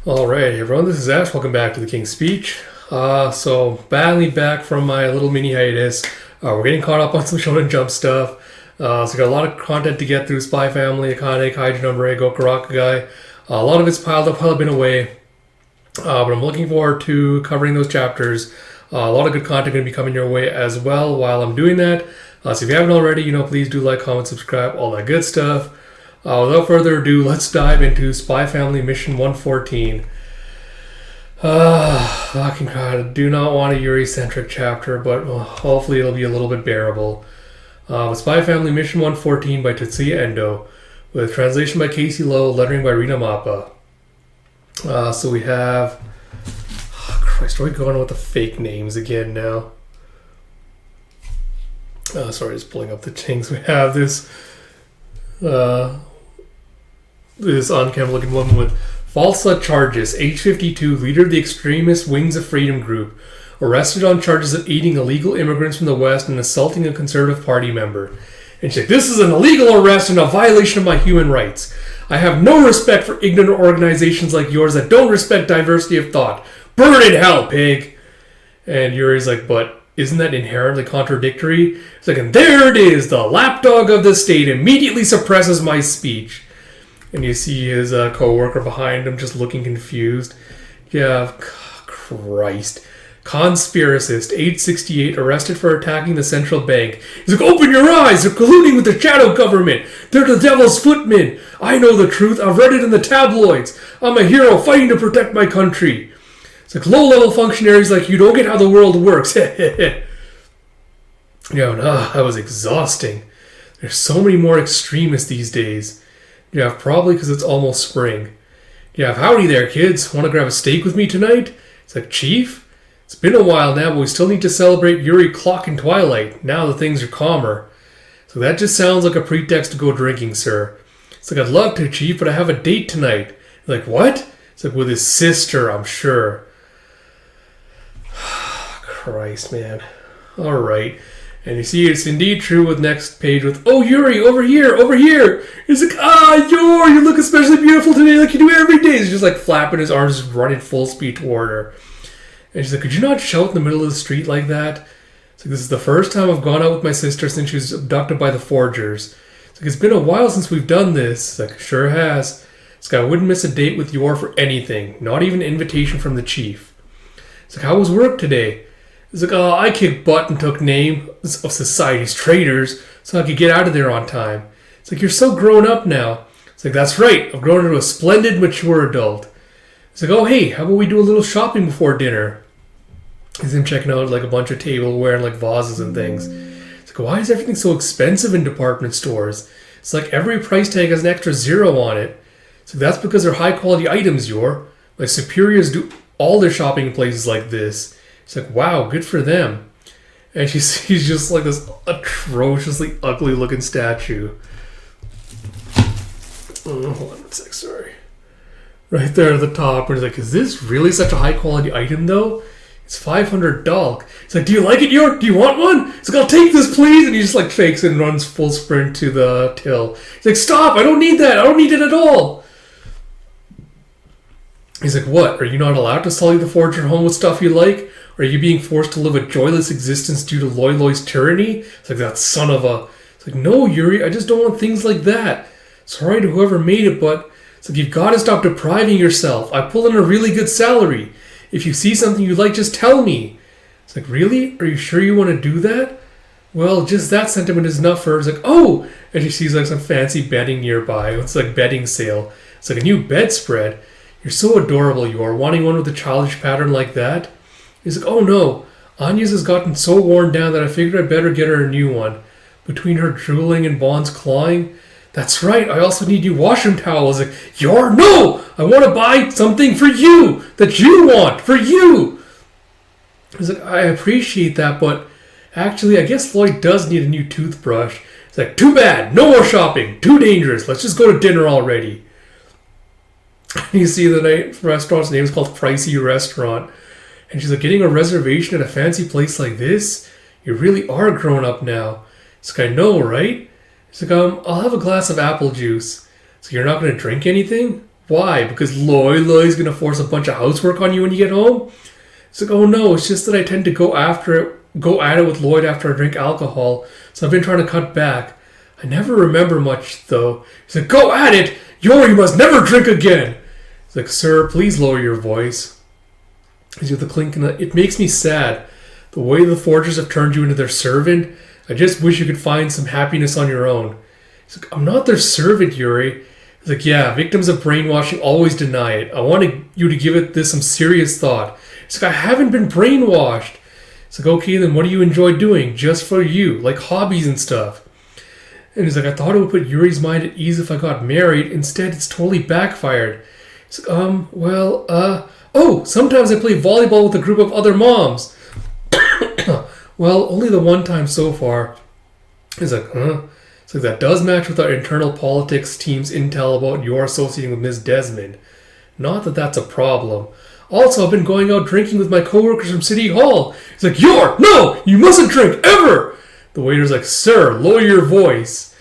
Alright, everyone, this is Ash. Welcome back to the King's Speech. Badly back from my little mini hiatus. We're getting caught up on some Shonen Jump stuff. We got a lot of content to get through. Spy Family, Akane, Kaiju Number 8, Gokurakai. A lot of it's piled up while I've been away. But I'm looking forward to covering those chapters. A lot of good content going to be coming your way as well while I'm doing that. So if you haven't already, please do like, comment, subscribe, all that good stuff. Without further ado, let's dive into Spy Family Mission 114. Fucking God, I do not want a Yuri-centric chapter, but hopefully it'll be a little bit bearable. Spy Family Mission 114 by Tetsuya Endo, with translation by Casey Lowe, lettering by Rina Mappa. So we have... Oh, Christ, are we going with the fake names again now? Sorry, just pulling up the things. We have this on-camera looking woman with false charges, age 52, leader of the extremist Wings of Freedom group, arrested on charges of aiding illegal immigrants from the West and assaulting a Conservative Party member. And she's like, this is an illegal arrest and a violation of my human rights. I have no respect for ignorant organizations like yours that don't respect diversity of thought. Burn in hell, pig! And Yuri's like, but isn't that inherently contradictory? It's like, and there it is, the lapdog of the state immediately suppresses my speech. And you see his co-worker behind him just looking confused. Yeah, Christ. Conspiracist, age 68, arrested for attacking the central bank. He's like, open your eyes! They're colluding with the shadow government! They're the devil's footmen! I know the truth, I've read it in the tabloids! I'm a hero fighting to protect my country! It's like, low-level functionaries like you don't get how the world works. That was exhausting. There's so many more extremists these days. Yeah, probably because it's almost spring. Yeah, howdy there, kids. Want to grab a steak with me tonight? It's like, Chief? It's been a while now, but we still need to celebrate Yuri Clock and Twilight, now that things are calmer. So that just sounds like a pretext to go drinking, sir. It's like, I'd love to, Chief, but I have a date tonight. Like, what? It's like, with his sister, I'm sure. Christ, man. Alright. And you see, it's indeed true with next page with, oh, Yuri, over here, over here. He's like, Yuri, you look especially beautiful today like you do every day. He's just like flapping his arms, just running full speed toward her. And she's like, could you not shout in the middle of the street like that? It's like, this is the first time I've gone out with my sister since she was abducted by the Forgers. It's like, it's been a while since we've done this. It's like, sure has. It's like, I wouldn't miss a date with Yor for anything, not even an invitation from the chief. It's like, how was work today? It's like, I kicked butt and took name of society's traitors so I could get out of there on time. It's like, you're so grown up now. It's like, that's right. I've grown into a splendid, mature adult. It's like, oh, hey, how about we do a little shopping before dinner? He's him checking out like a bunch of tableware and like vases and things. It's like, why is everything so expensive in department stores? It's like every price tag has an extra zero on it. So that's because they're high quality items, Yor. Like superiors do all their shopping in places like this. It's like, wow, good for them. And she's just like this atrociously ugly looking statue. Hold on 1 sec, sorry. Right there at the top, where he's like, is this really such a high quality item though? It's $500. It's like, do you like it, York? Do you want one? It's like, I'll take this, please. And he just like fakes it and runs full sprint to the till. He's like, stop, I don't need that. I don't need it at all. He's like, what? Are you not allowed to sully the forger home with stuff you like? Or are you being forced to live a joyless existence due to Loi Loi's tyranny? It's like, that son of a... It's like, no, Yuri, I just don't want things like that. Sorry to whoever made it, but... It's like, you've got to stop depriving yourself. I pull in a really good salary. If you see something you like, just tell me. It's like, really? Are you sure you want to do that? Well, just that sentiment is enough for her. It's like, oh! And she sees like some fancy bedding nearby. It's like bedding sale. It's like a new bedspread. You're so adorable, you are, wanting one with a childish pattern like that. He's like, oh no, Anya's has gotten so worn down that I figured I'd better get her a new one. Between her drooling and Bond's clawing. That's right, I also need new washroom towels. Like, no! I want to buy something for you! That you want! For you! He's like, I appreciate that, but actually, I guess Lloyd does need a new toothbrush. It's like, too bad! No more shopping! Too dangerous! Let's just go to dinner already. You see the restaurant's name is called Pricey Restaurant. And she's like, getting a reservation at a fancy place like this? You really are grown up now. It's like, I know, right? She's like, I'll have a glass of apple juice. So you're not going to drink anything? why? Because Loy's gonna force a bunch of housework on you when you get home? It's like, oh no, it's just that I tend to go at it with Lloyd after I drink alcohol, so I've been trying to cut back. I never remember much, though. He's like, go at it! Yuri must never drink again! He's like, sir, please lower your voice. He's with the clink and it makes me sad. The way the forgers have turned you into their servant, I just wish you could find some happiness on your own. He's like, I'm not their servant, Yuri. He's like, yeah, victims of brainwashing always deny it. I wanted you to give this some serious thought. He's like, I haven't been brainwashed. It's like, okay, then what do you enjoy doing just for you, like hobbies and stuff? And he's like, I thought it would put Yuri's mind at ease if I got married. Instead, it's totally backfired. He's like, oh, sometimes I play volleyball with a group of other moms. Well, only the one time so far. He's like, huh? It's like, that does match with our internal politics team's intel about your associating with Miss Desmond. Not that that's a problem. Also, I've been going out drinking with my coworkers from City Hall. He's like, no, you mustn't drink, ever! The waiter's like, sir, lower your voice.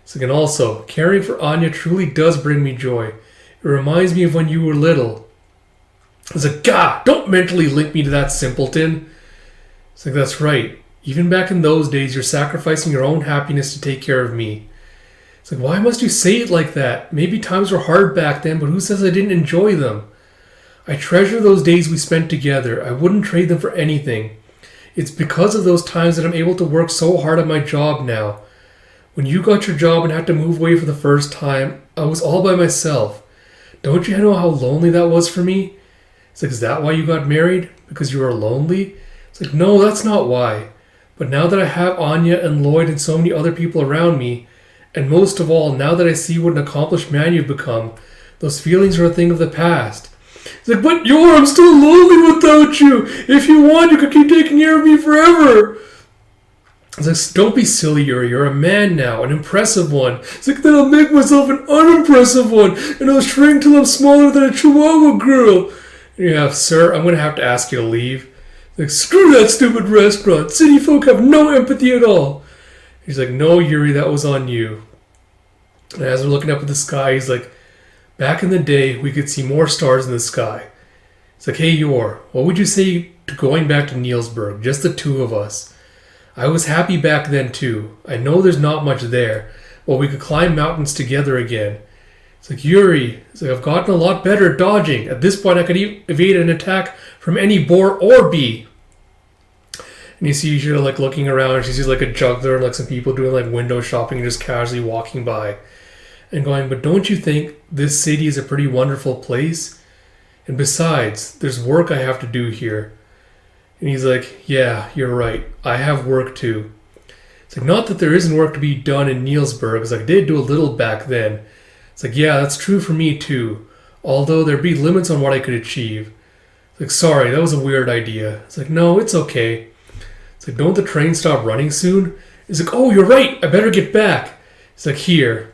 It's like, and also, caring for Anya truly does bring me joy. It reminds me of when you were little. It's like, God, don't mentally link me to that simpleton. It's like, that's right. Even back in those days, you're sacrificing your own happiness to take care of me. It's like, why must you say it like that? Maybe times were hard back then, but who says I didn't enjoy them? I treasure those days we spent together. I wouldn't trade them for anything. It's because of those times that I'm able to work so hard at my job now. When you got your job and had to move away for the first time, I was all by myself. Don't you know how lonely that was for me? It's like, is that why you got married? Because you were lonely? It's like, no, that's not why. But now that I have Anya and Lloyd and so many other people around me, and most of all, now that I see what an accomplished man you've become, those feelings are a thing of the past. It's like, but I'm still lonely without you. If you want, you could keep taking care of me forever. It's like, don't be silly, Yuri. You're a man now, an impressive one. It's like, then I'll make myself an unimpressive one, and I'll shrink till I'm smaller than a Chihuahua girl. Yeah, sir, I'm going to have to ask you to leave. It's like, screw that stupid restaurant. City folk have no empathy at all. He's like, no, Yuri, that was on you. And as we're looking up at the sky, he's like, back in the day, we could see more stars in the sky. It's like, hey, Yor, what would you say to going back to Nielsburg, just the two of us? I was happy back then, too. I know there's not much there, but we could climb mountains together again. It's like, Yuri, it's like, I've gotten a lot better at dodging. At this point, I could evade an attack from any boar or bee. And you see her, like, looking around, and she sees, like, a juggler and, like, some people doing, like, window shopping and just casually walking by. And going, but don't you think this city is a pretty wonderful place? And besides, there's work I have to do here. And he's like, yeah, you're right. I have work too. It's like, not that there isn't work to be done in Nielsburg, because I did do a little back then. It's like, yeah, that's true for me too. Although there'd be limits on what I could achieve. It's like, sorry, that was a weird idea. It's like, no, it's okay. It's like, don't the train stop running soon? He's like, oh, you're right. I better get back. It's like, here.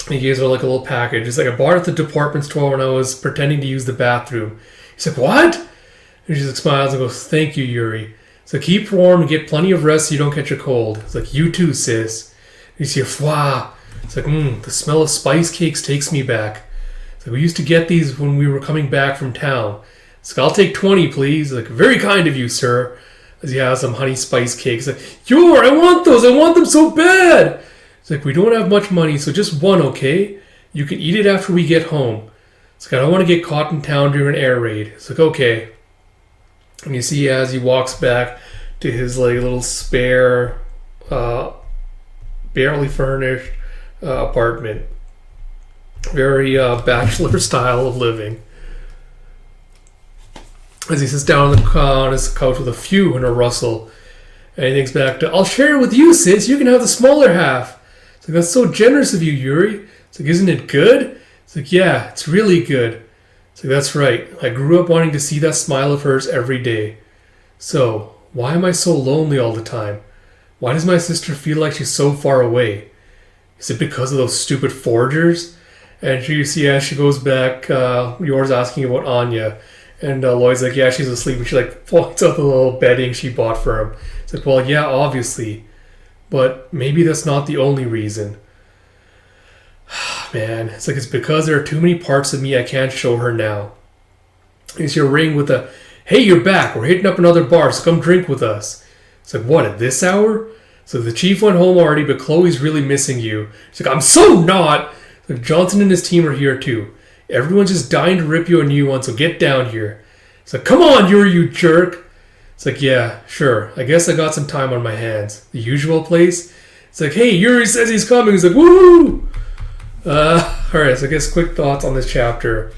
And he gives her like a little package. It's like, I bought it at the department store when I was pretending to use the bathroom. He's like, what? And she like smiles and goes, thank you, Yuri. So keep warm and get plenty of rest so you don't catch a cold. It's like, you too, sis. And you see a fwa. It's like, the smell of spice cakes takes me back. It's like, we used to get these when we were coming back from town. It's like, I'll take 20, please. Like, very kind of you, sir. As he has some honey spice cakes. Like, Yor, I want those. I want them so bad. It's like, we don't have much money, so just one, okay? You can eat it after we get home. It's like, I don't want to get caught in town during an air raid. It's like, okay. And you see as he walks back to his like little spare, barely furnished apartment. Very bachelor style of living. As he sits down on his couch with a phew and a rustle. And he thinks back to, I'll share it with you, sis. You can have the smaller half. It's like, that's so generous of you, Yuri. It's like, isn't it good? It's like, yeah, it's really good. It's like, that's right. I grew up wanting to see that smile of hers every day. So, why am I so lonely all the time? Why does my sister feel like she's so far away? Is it because of those stupid forgers? And you see as she goes back, Yor's asking about Anya. And Lloyd's like, yeah, she's asleep. And she like points out the little bedding she bought for him. It's like, well, yeah, obviously. But maybe that's not the only reason. Man, it's like it's because there are too many parts of me I can't show her now. It's your ring with a, hey, you're back. We're hitting up another bar, so come drink with us. It's like, what, at this hour? So the chief went home already, but Chloe's really missing you. She's like, I'm so not. Like, Johnson and his team are here too. Everyone's just dying to rip you a new one, so get down here. It's like, come on, Yuri, you jerk. It's like, yeah, sure. I guess I got some time on my hands. The usual place. It's like, hey, Yuri says he's coming. He's like, woo! Alright, so I guess quick thoughts on this chapter.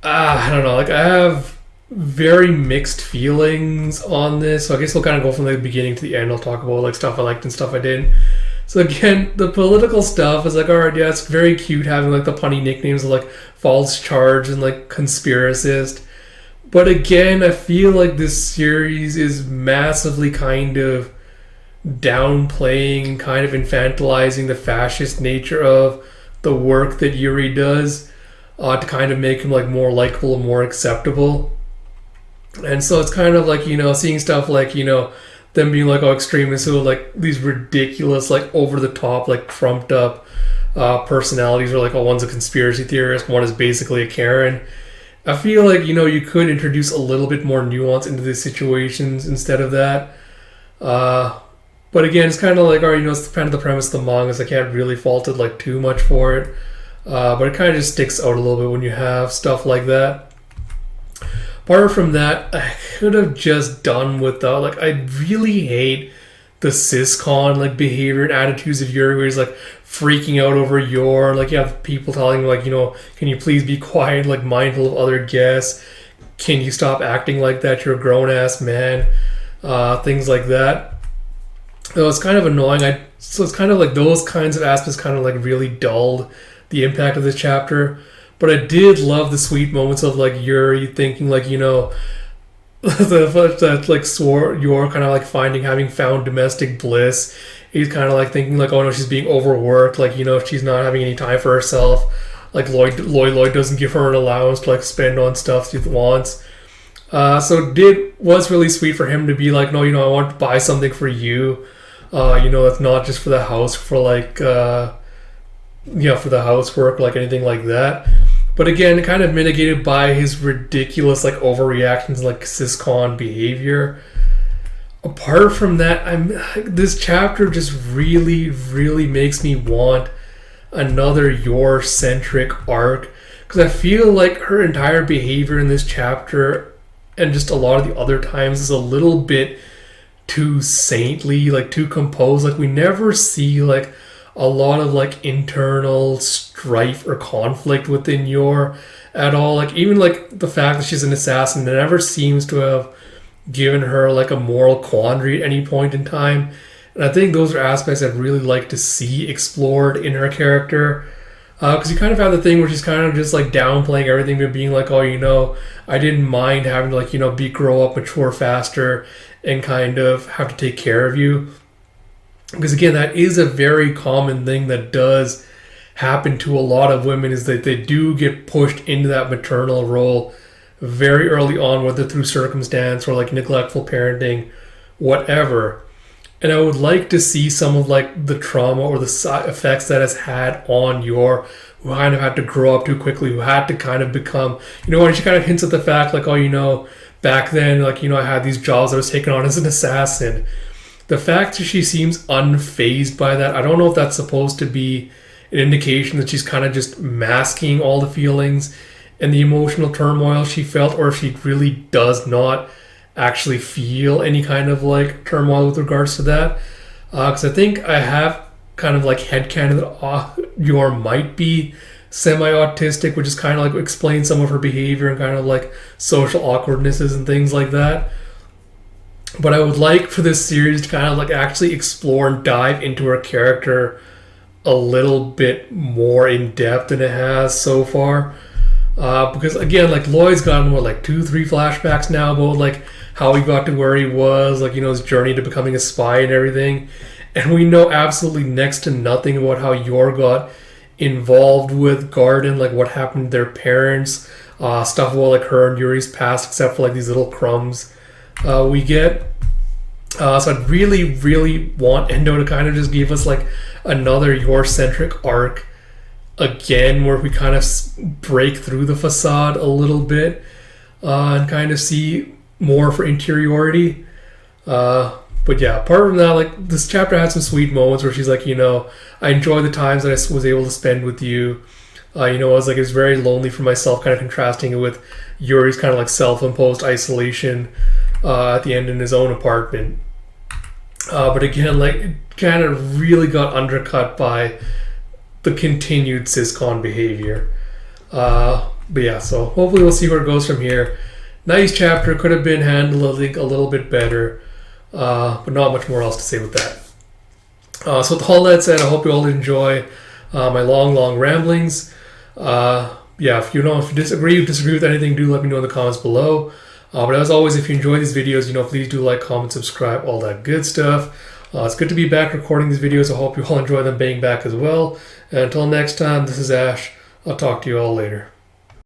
I don't know. Like, I have very mixed feelings on this. So I guess we'll kind of go from the beginning to the end. I'll talk about like stuff I liked and stuff I didn't. So again, the political stuff is like, alright, yeah, it's very cute having like the punny nicknames of like false charge and like conspiracist. But again, I feel like this series is massively kind of downplaying, kind of infantilizing the fascist nature of the work that Yuri does to kind of make him like more likable and more acceptable. And so it's kind of like, seeing stuff like, them being like, extremists who are like these ridiculous, like over the top, like trumped up personalities, or like, one's a conspiracy theorist, one is basically a Karen. I feel like, you could introduce a little bit more nuance into these situations instead of that. But again, it's kind of like, it's kind of the premise of the manga, so I can't really fault it like too much for it. But it kind of just sticks out a little bit when you have stuff like that. Apart from that, I could have just done without, like, I really hate the siscon, like, behavior and attitudes of Yuri, where he's, like, freaking out over Yor. Like, you have people telling him, like, can you please be quiet, like, mindful of other guests? Can you stop acting like that? You're a grown-ass man. Things like that. So it's kind of annoying. So it's kind of like those kinds of aspects kind of, like, really dulled the impact of this chapter. But I did love the sweet moments of like Yuri thinking like, that like Yor kind of like having found domestic bliss. He's kind of like thinking like, oh no, she's being overworked. Like, she's not having any time for herself. Like Lloyd doesn't give her an allowance to like spend on stuff she wants. So it was really sweet for him to be like, no, I want to buy something for you. It's not just for the house, for like, for the housework, like anything like that. But again, kind of mitigated by his ridiculous like overreactions, like siscon behavior. Apart from that, this chapter just really, really makes me want another Yor-centric arc, because I feel like her entire behavior in this chapter and just a lot of the other times is a little bit too saintly, like too composed. Like we never see like a lot of like internal strife or conflict within Yor at all. Like even like the fact that she's an assassin, it never seems to have given her like a moral quandary at any point in time. And I think those are aspects I'd really like to see explored in her character. Because you kind of have the thing where she's kind of just like downplaying everything, but being like, I didn't mind having to like, grow up, mature faster, and kind of have to take care of you. Because again, that is a very common thing that does happen to a lot of women, is that they do get pushed into that maternal role very early on, whether through circumstance or like neglectful parenting, whatever. And I would like to see some of like the trauma or the side effects that has had on Yor, who kind of had to grow up too quickly, who had to kind of become, when she kind of hints at the fact like, back then, like, I had these jobs I was taking on as an assassin. The fact that she seems unfazed by that, I don't know if that's supposed to be an indication that she's kind of just masking all the feelings and the emotional turmoil she felt, or if she really does not actually feel any kind of like turmoil with regards to that. Because I think I have kind of like headcanon that Yor might be semi-autistic, which is kind of like explains some of her behavior and kind of like social awkwardnesses and things like that. But I would like for this series to kind of like actually explore and dive into her character a little bit more in depth than it has so far. Because again, like Lloyd's gotten 2-3 flashbacks now about like how he got to where he was, like, his journey to becoming a spy and everything. And we know absolutely next to nothing about how Yor got involved with Garden, like what happened to their parents, stuff about like her and Yuri's past, except for like these little crumbs we get. So I'd really, really want Endo to kind of just give us like another Yor-centric arc again, where we kind of break through the facade a little bit and kind of see more for interiority. But yeah, apart from that, like, this chapter had some sweet moments where she's like, I enjoy the times that I was able to spend with you. I was like, it was very lonely for myself, kind of contrasting it with Yuri's kind of like self-imposed isolation at the end in his own apartment. But again, like, it kind of really got undercut by the continued syscon behavior. But yeah, so hopefully we'll see where it goes from here. Nice chapter, could have been handled, I think, a little bit better. But not much more else to say with that. So with all that said, I hope you all enjoy my long ramblings. Yeah, if you disagree with anything, do let me know in the comments below. But as always, if you enjoy these videos, please do like, comment, subscribe, all that good stuff. It's good to be back recording these videos. I hope you all enjoy them being back as well. And until next time, this is Ash. I'll talk to you all later.